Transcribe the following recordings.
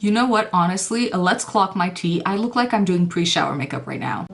You know what, honestly, let's clock my tea. I look like I'm doing pre-shower makeup right now.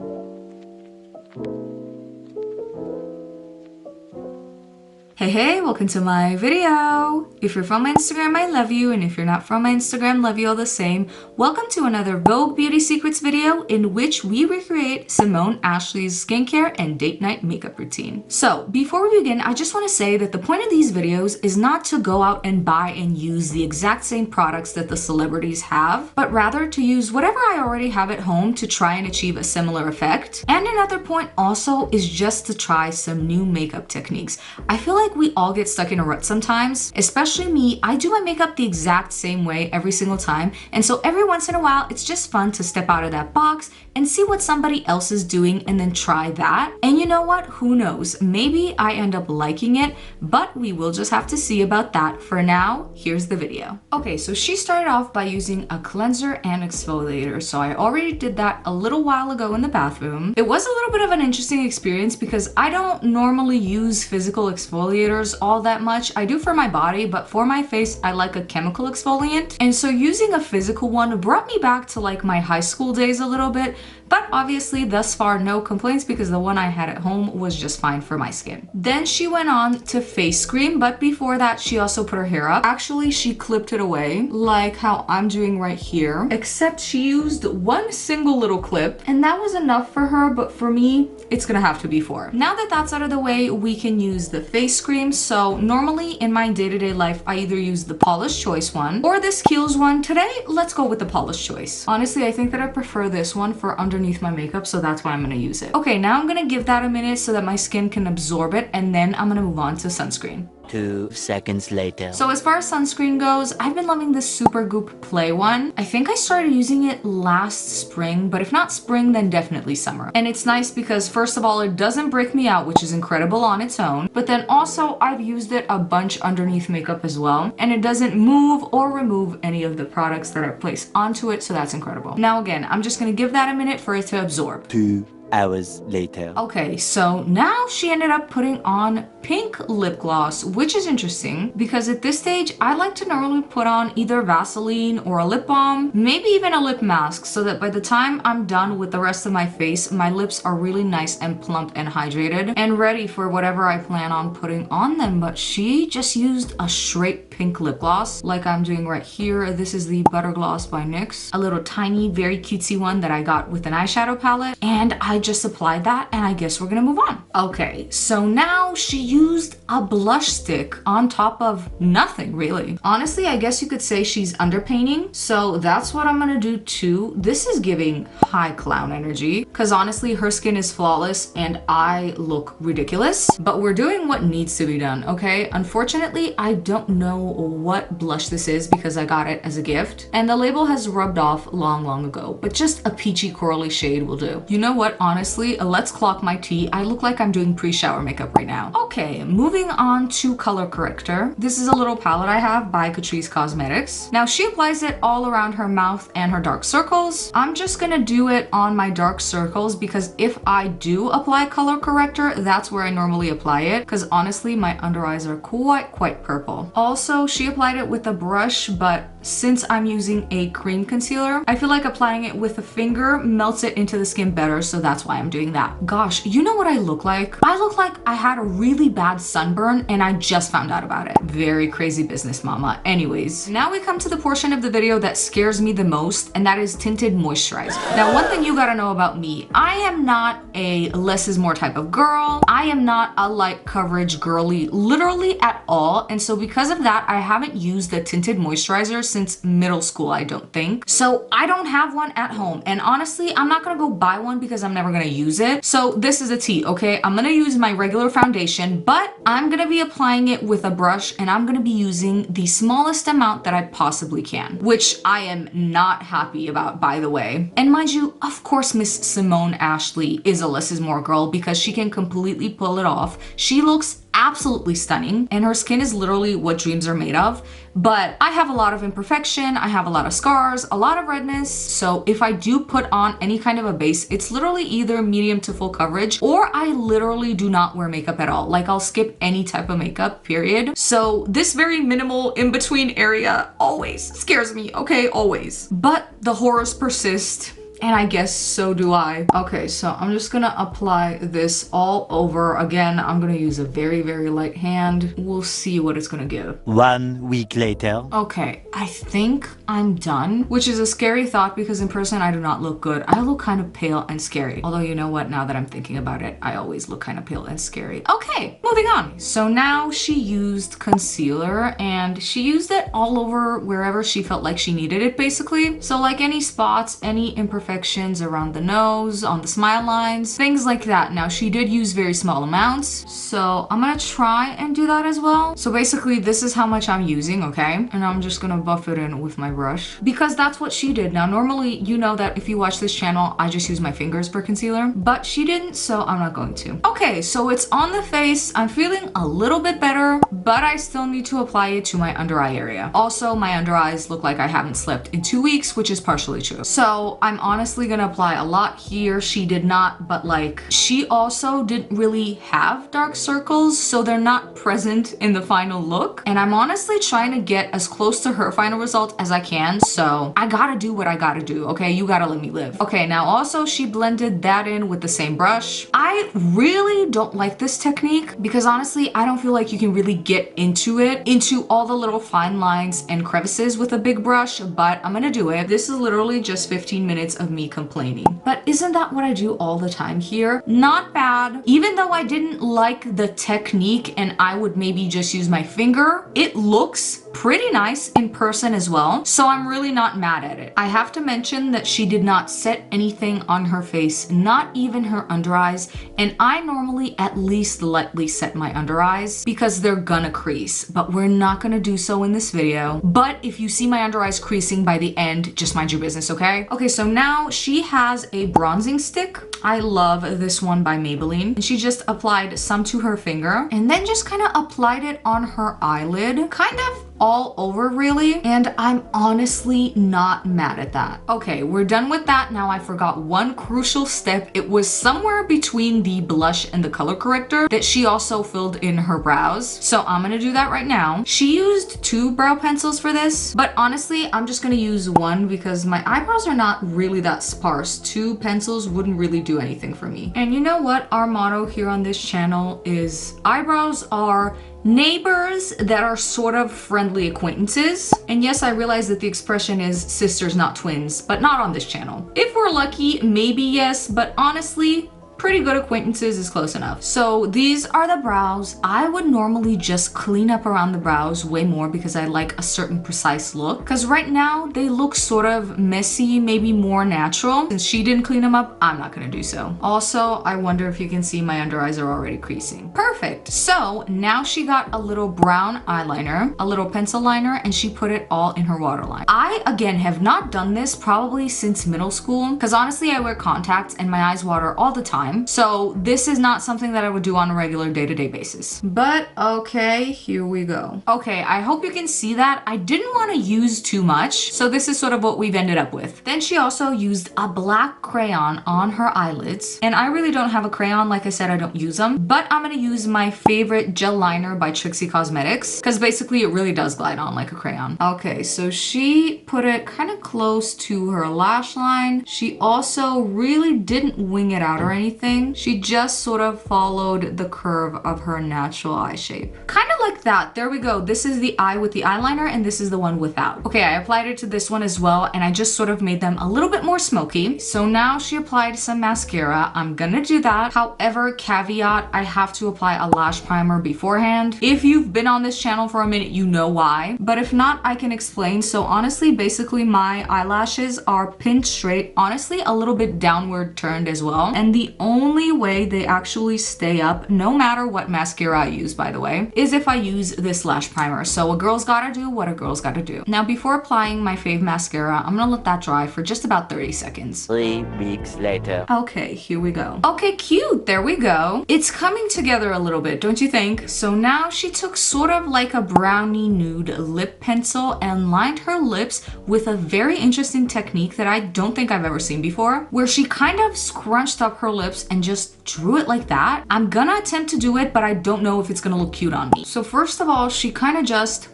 Hey, welcome to my video. If you're from my Instagram, I love you. And if you're not from my Instagram, love you all the same. Welcome to another Vogue Beauty Secrets video in which we recreate Simone Ashley's skincare and date night makeup routine. So before we begin, I just want to say that the point of these videos is not to go out and buy and use the exact same products that the celebrities have, but rather to use whatever I already have at home to try and achieve a similar effect. And another point also is just to try some new makeup techniques. I feel like we all get stuck in a rut sometimes, especially me. I do my makeup the exact same way every single time, and so every once in a while it's just fun to step out of that box and see what somebody else is doing and then try that. And you know what, who knows, maybe I end up liking it, but we will just have to see about that. For now, here's the video. Okay, so she started off by using a cleanser and exfoliator, so I already did that a little while ago in the bathroom. It was a little bit of an interesting experience because I don't normally use physical exfoliators all that much. I do for my body, but for my face, I like a chemical exfoliant. And so using a physical one brought me back to like my high school days a little bit. But obviously thus far no complaints because the one I had at home was just fine for my skin. Then she went on to face cream, but before that she also put her hair up. Actually, she clipped it away like how I'm doing right here, except she used one single little clip and that was enough for her, but for me it's gonna have to be four. Now that that's out of the way, we can use the face cream. So normally in my day-to-day life I either use the Paula's Choice one or this Kiehl's one. Today let's go with the Paula's Choice. Honestly, I think that I prefer this one for underneath my makeup, so that's why I'm gonna use it. Okay, now I'm gonna give that a minute so that my skin can absorb it, and then I'm gonna move on to sunscreen. 2 seconds later. So as far as sunscreen goes, I've been loving this Supergoop Play one. I think I started using it last spring, but if not spring, then definitely summer. And it's nice because first of all, it doesn't break me out, which is incredible on its own. But then also I've used it a bunch underneath makeup as well. And it doesn't move or remove any of the products that I place onto it, so that's incredible. Now again, I'm just gonna give that a minute for it to absorb. 2 hours later. Okay, so now she ended up putting on pink lip gloss, which is interesting because at this stage I like to normally put on either Vaseline or a lip balm, maybe even a lip mask, so that by the time I'm done with the rest of my face, my lips are really nice and plump and hydrated and ready for whatever I plan on putting on them. But she just used a straight pink lip gloss like I'm doing right here. This is the Butter Gloss by NYX, a little tiny, very cutesy one that I got with an eyeshadow palette, and I just applied that, and I guess we're gonna move on. Okay, so now she used a blush stick on top of nothing really. Honestly, I guess you could say she's underpainting, so that's what I'm gonna do too. This is giving high clown energy because honestly her skin is flawless and I look ridiculous, but we're doing what needs to be done. Okay, unfortunately I don't know what blush this is because I got it as a gift and the label has rubbed off long ago, but just a peachy corally shade will do. You know what, honestly, let's clock my tea. I look like I'm doing pre-shower makeup right now. Okay, moving on to color corrector. This is a little palette I have by Catrice Cosmetics. Now she applies it all around her mouth and her dark circles. I'm just gonna do it on my dark circles because if I do apply color corrector, that's where I normally apply it because honestly my under eyes are quite purple. Also, she applied it with a brush, but since I'm using a cream concealer, I feel like applying it with a finger melts it into the skin better, so that's why I'm doing that. Gosh, you know what I look like? I look like I had a really bad sunburn and I just found out about it. Very crazy business, mama. Anyways, now we come to the portion of the video that scares me the most, and that is tinted moisturizer. Now, one thing you gotta know about me, I am not a less is more type of girl. I am not a light coverage girly literally at all, and so because of that, I haven't used the tinted moisturizer since middle school, I don't think. So I don't have one at home, and honestly, I'm not gonna go buy one because I'm never gonna use it. So this is a tea, okay? I'm gonna use my regular foundation, but I'm gonna be applying it with a brush and I'm gonna be using the smallest amount that I possibly can, which I am not happy about, by the way. And mind you, of course, Miss Simone Ashley is a less is more girl because she can completely pull it off. She looks absolutely stunning, and her skin is literally what dreams are made of. But I have a lot of imperfection, I have a lot of scars, a lot of redness, so if I do put on any kind of a base, it's literally either medium to full coverage, or I literally do not wear makeup at all. Like, I'll skip any type of makeup, period. So this very minimal in-between area always scares me, okay? Always. But the horrors persist. And I guess so do I. Okay, so I'm just gonna apply this all over. Again, I'm gonna use a very, very light hand. We'll see what it's gonna give. 1 week later. Okay, I think I'm done, which is a scary thought because in person I do not look good. I look kind of pale and scary. Although, you know what, now that I'm thinking about it, I always look kind of pale and scary. Okay, moving on. So now she used concealer and she used it all over wherever she felt like she needed it, basically. So like any spots, any imperfections around the nose, on the smile lines, things like that. Now she did use very small amounts, so I'm gonna try and do that as well. So basically this is how much I'm using, okay? And I'm just gonna buff it in with my brush because that's what she did. Now normally, you know that if you watch this channel, I just use my fingers for concealer, but she didn't, so I'm not going to. Okay, so it's on the face. I'm feeling a little bit better, but I still need to apply it to my under eye area. Also, my under eyes look like I haven't slept in 2 weeks, which is partially true. So I'm honestly gonna apply a lot here. She did not, but like, she also didn't really have dark circles, so they're not present in the final look. And I'm honestly trying to get as close to her final result as I can, so I gotta do what I gotta do, okay? You gotta let me live. Okay, now also she blended that in with the same brush. I really don't like this technique because honestly, I don't feel like you can really get into it, into all the little fine lines and crevices with a big brush, but I'm gonna do it. This is literally just 15 minutes of me complaining. But isn't that what I do all the time here? Not bad. Even though I didn't like the technique and I would maybe just use my finger, it looks pretty nice in person as well, so I'm really not mad at it. I have to mention that she did not set anything on her face, not even her under eyes, and I normally at least lightly set my under eyes because they're gonna crease, but we're not gonna do so in this video. But if you see my under eyes creasing by the end, just mind your business, okay? Okay, so now she has a bronzing stick. I love this one by Maybelline. And she just applied some to her finger and then just kind of applied it on her eyelid, kind of all over really, and I'm honestly not mad at that. Okay, we're done with that. Now I forgot one crucial step. It was somewhere between the blush and the color corrector that she also filled in her brows, so I'm gonna do that right now. She used 2 brow pencils for this, but honestly I'm just gonna use one because my eyebrows are not really that sparse. 2 pencils wouldn't really do anything for me. And you know what, our motto here on this channel is eyebrows are neighbors that are sort of friendly acquaintances. And yes, I realize that the expression is sisters, not twins, but not on this channel. If we're lucky, maybe yes, but honestly, pretty good acquaintances is close enough. So these are the brows. I would normally just clean up around the brows way more because I like a certain precise look. Because right now they look sort of messy, maybe more natural. Since she didn't clean them up, I'm not gonna do so. Also, I wonder if you can see my under eyes are already creasing. Perfect. So now she got a little brown eyeliner, a little pencil liner, and she put it all in her waterline. I, again, have not done this probably since middle school because honestly, I wear contacts and my eyes water all the time. So this is not something that I would do on a regular day-to-day basis. But okay, here we go. Okay, I hope you can see that. I didn't want to use too much, so this is sort of what we've ended up with. Then she also used a black crayon on her eyelids. And I really don't have a crayon. Like I said, I don't use them. But I'm going to use my favorite gel liner by Trixie Cosmetics because basically it really does glide on like a crayon. Okay, so she put it kind of close to her lash line. She also really didn't wing it out or anything. She just sort of followed the curve of her natural eye shape. Kind of like that. There we go. This is the eye with the eyeliner and this is the one without. Okay, I applied it to this one as well and I just sort of made them a little bit more smoky. So now she applied some mascara. I'm gonna do that. However, caveat, I have to apply a lash primer beforehand. If you've been on this channel for a minute, you know why. But if not, I can explain. So honestly, basically my eyelashes are pinned straight, honestly a little bit downward turned as well. And the only way they actually stay up, no matter what mascara I use, by the way, is if I use this lash primer. So a girl's gotta do what a girl's gotta do. Now, before applying my fave mascara, I'm gonna let that dry for just about 30 seconds. 3 weeks later. Okay, here we go. Okay, cute, there we go. It's coming together a little bit, don't you think? So now she took sort of like a brownie nude lip pencil and lined her lips with a very interesting technique that I don't think I've ever seen before, where she kind of scrunched up her lips and just drew it like that. I'm gonna attempt to do it, but I don't know if it's gonna look cute on me. So first of all, she kind of just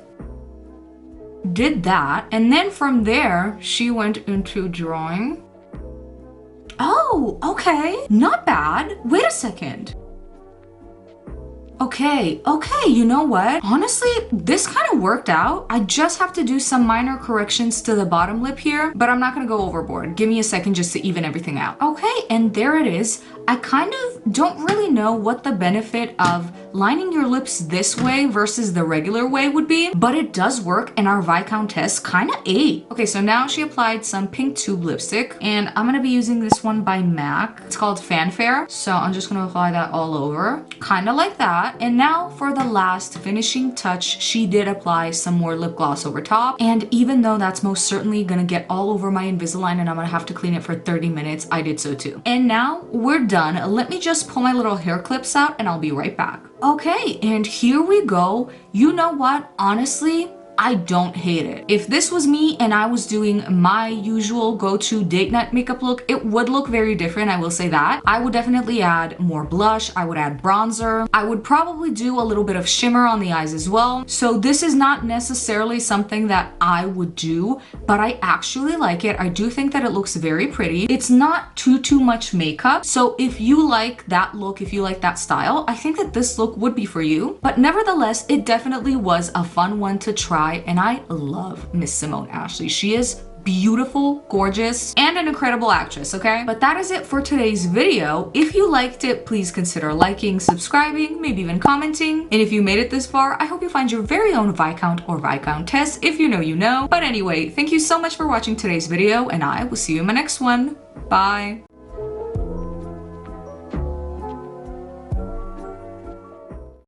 did that, and then from there she went into drawing. Oh, okay, not bad. Wait a second. Okay, you know what? Honestly, this kind of worked out. I just have to do some minor corrections to the bottom lip here, but I'm not gonna go overboard. Give me a second just to even everything out. Okay, and there it is. I kind of don't really know what the benefit of lining your lips this way versus the regular way would be, but it does work, and our Viscountess kind of ate. Okay, so now she applied some pink tube lipstick, and I'm gonna be using this one by MAC. It's called Fanfare, so I'm just gonna apply that all over, kind of like that. And now for the last finishing touch, she did apply some more lip gloss over top, and even though that's most certainly gonna get all over my Invisalign and I'm gonna have to clean it for 30 minutes, I did so too. And now we're done. Let me just pull my little hair clips out and I'll be right back. Okay, and here we go. You know what? Honestly, I don't hate it. If this was me and I was doing my usual go-to date night makeup look, it would look very different, I will say that. I would definitely add more blush, I would add bronzer, I would probably do a little bit of shimmer on the eyes as well. So this is not necessarily something that I would do, but I actually like it. I do think that it looks very pretty. It's not too much makeup. So if you like that look, if you like that style, I think that this look would be for you. But nevertheless, it definitely was a fun one to try. And I love Miss Simone Ashley. She is beautiful, gorgeous, and an incredible actress, okay? But that is it for today's video. If you liked it, please consider liking, subscribing, maybe even commenting. And if you made it this far, I hope you find your very own Viscount or Viscountess. If you know, you know. But anyway, thank you so much for watching today's video, and I will see you in my next one. Bye.